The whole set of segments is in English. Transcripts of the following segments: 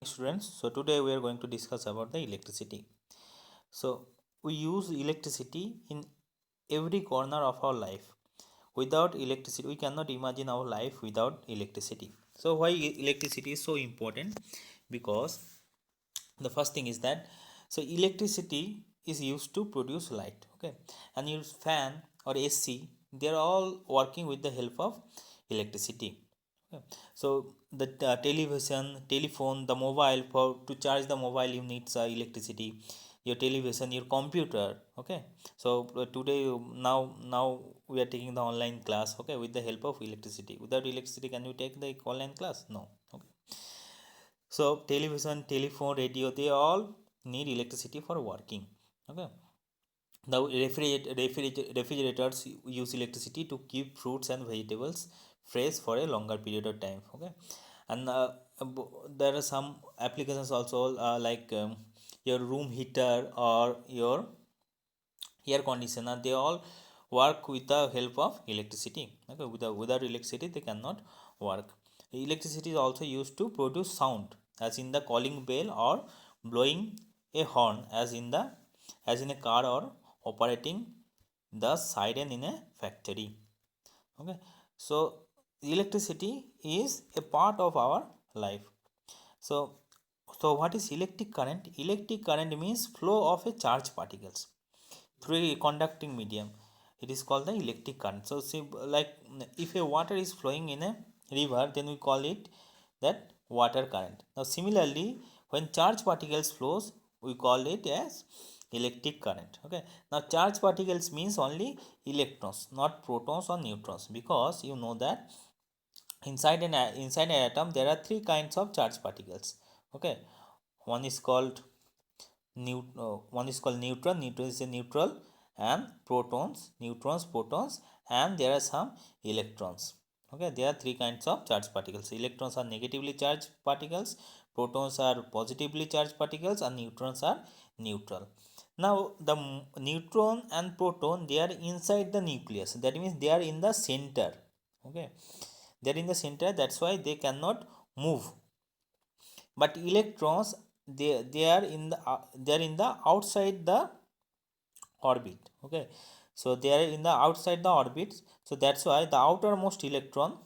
Students, so today we are going to discuss about the electricity. So we use electricity in every corner of our life. Without electricity we cannot imagine our life without electricity. So why electricity is so important? Because the first thing is that, so electricity is used to produce light, okay, and your fan or AC, they are all working with the help of electricity. Okay. So the television, telephone, the mobile, for to charge the mobile you need electricity. Your television, your computer, okay. So today, now we are taking the online class, okay, with the help of electricity. Without electricity can you take the online class? No. Okay. So television, telephone, radio, they all need electricity for working, okay. The refrigerators use electricity to keep fruits and vegetables fresh for a longer period of time, okay. And there are some applications also, your room heater or your air conditioner, they all work with the help of electricity, okay. Without electricity they cannot work. Electricity is also used to produce sound, as in the calling bell or blowing a horn, as in a car, or operating the siren in a factory, okay. So electricity is a part of our life. So so what is electric current? Electric current means flow of a charged particles through a conducting medium. It is called the electric current. So see, like, if a water is flowing in a river, then we call it that water current. Now similarly, when charged particles flows, we call it as electric current, okay. Now charged particles means only electrons, not protons or neutrons, because you know that inside an atom there are three kinds of charged particles, okay. one is called One is called neutron. Neutron is a neutral, and protons, neutrons, protons, and there are some electrons. Okay, there are three kinds of charged particles. Electrons are negatively charged particles, protons are positively charged particles, and neutrons are neutral. Now, the neutron and proton, they are inside the nucleus. That means they are in the center. Okay, they are in the center. That's why they cannot move. But electrons, they are in the outside the orbit, okay. So they are in the outside the orbit, so that's why the outermost electron,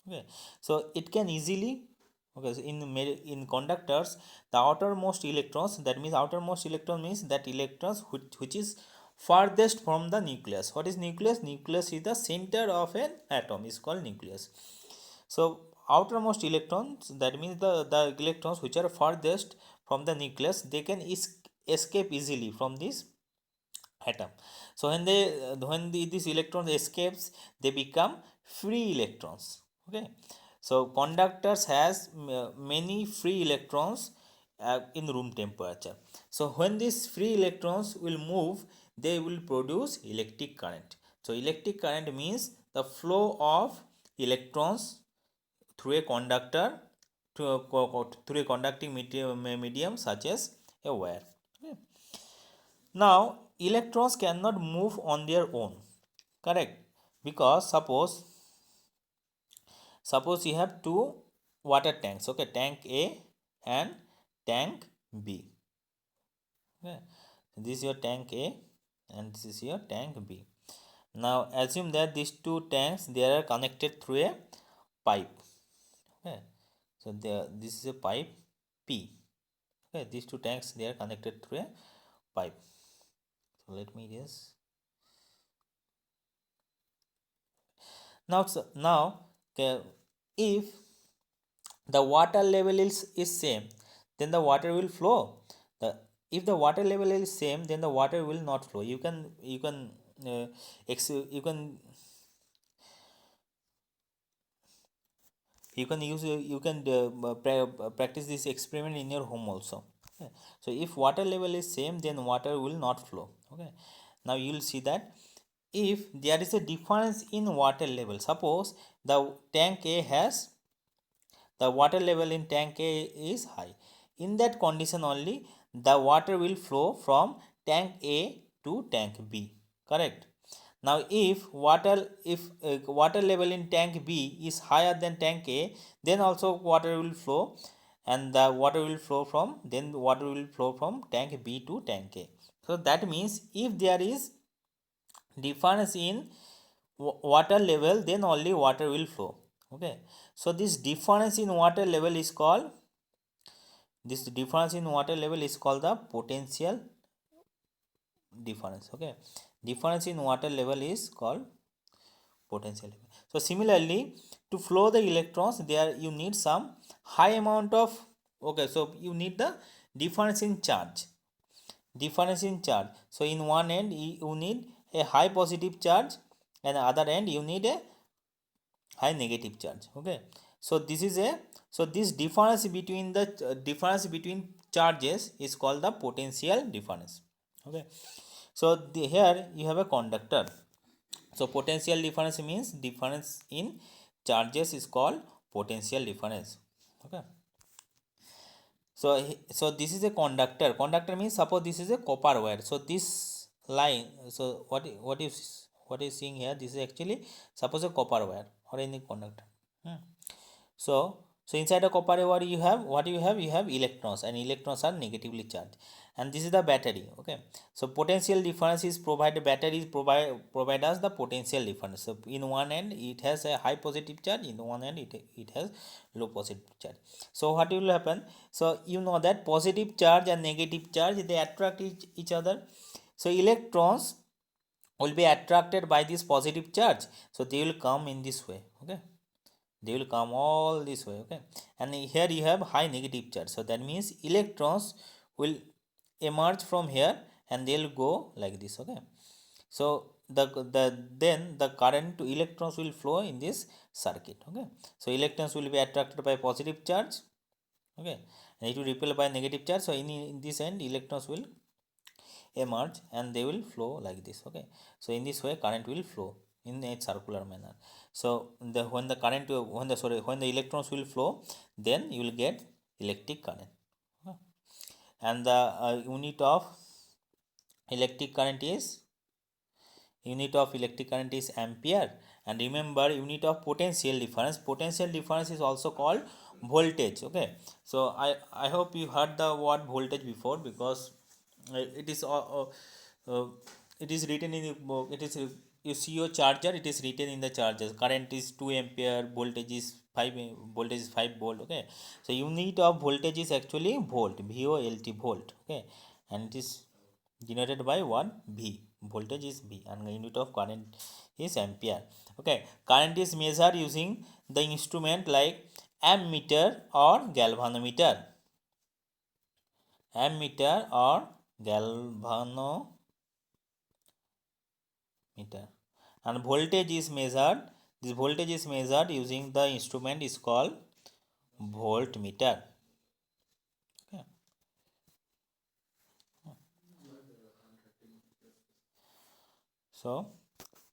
okay, so it can easily, okay, so in conductors, the outermost electrons, that means outermost electron means that electrons which is farthest from the nucleus. What is nucleus? Nucleus is the center of an atom, is called nucleus. So outermost electrons, that means the electrons which are farthest from the nucleus, they can escape easily from this atom. So these electrons escapes, they become free electrons, okay. So conductors has many free electrons in room temperature. So when these free electrons will move, they will produce electric current. So electric current means the flow of electrons through a conductor, through a conducting medium such as a wire, okay. Now electrons cannot move on their own, correct, because suppose you have two water tanks, okay, tank A and tank B, okay. This is your tank A and this is your tank B. Now assume that these two tanks, they are connected through a pipe, okay. So this is a pipe P, okay. These two tanks, they are connected through a pipe. So let me just now, okay, if the water level is same, then the water will flow. The If the water level is same, then the water will not flow. Uh, you can use you can practice this experiment in your home also, okay. So if water level is same, then water will not flow, okay. Now you will see that if there is a difference in water level, suppose the tank A has, the water level in tank A is high, in that condition only the water will flow from tank A to tank B, correct. Now if water level in tank B is higher than tank A, then also water will flow and the water will flow from, then water will flow from tank B to tank A. So that means if there is difference in water level, then only water will flow. Okay, so this difference in water level is called, the potential difference. Okay, difference in water level is called potential level. So similarly, to flow the electrons, there you need some high amount of, okay, so you need the difference in charge, so in one end you need a high positive charge, and the other end you need a high negative charge. Okay, so this is a, so this difference between the difference between charges is called the potential difference. Okay, so here you have a conductor. So potential difference means difference in charges is called potential difference. Okay, so so this is a conductor. Conductor means, suppose this is a copper wire, so this line, so what is seeing here, this is actually suppose a copper wire or any conductor. Hmm. So inside a copper wire you have what, you have electrons, and electrons are negatively charged, and this is the battery. Okay, so potential difference is provided, batteries provide us the potential difference. So in one end it has a high positive charge, in one end it has low positive charge. So what will happen, so you know that positive charge and negative charge, they attract each other. So electrons will be attracted by this positive charge, so they will come in this way. Okay, they will come all this way. Okay, and here you have high negative charge, so that means electrons will emerge from here and they'll go like this. Okay, so the then the current to electrons will flow in this circuit. Okay, so electrons will be attracted by positive charge. Okay, and it will repel by negative charge, so in this end electrons will emerge and they will flow like this. Okay, so in this way current will flow in a circular manner. So the when the current when the sorry when the electrons will flow, then you will get electric current. Okay. And the electric current is unit of electric current is ampere. And remember, unit of potential difference is also called voltage. Okay, so I hope you heard the word voltage before, because it is uh, it is written in the, it is, you see your charger, it is written in the charger, current is 2 ampere, voltage is 5 voltage is 5 volt. Okay, so unit of voltage is actually volt, volt, volt. Okay, and it is denoted by what, V, voltage is V, and the unit of current is ampere. Okay, current is measured using the instrument like ammeter or galvanometer, or galvanometer. And voltage is measured, this voltage is measured using the instrument is called voltmeter. Okay. So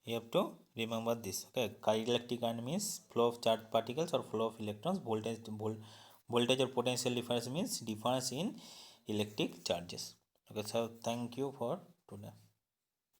you have to remember this. Okay, electric current means flow of charged particles or flow of electrons. Voltage or potential difference means difference in electric charges. Okay, so thank you for today.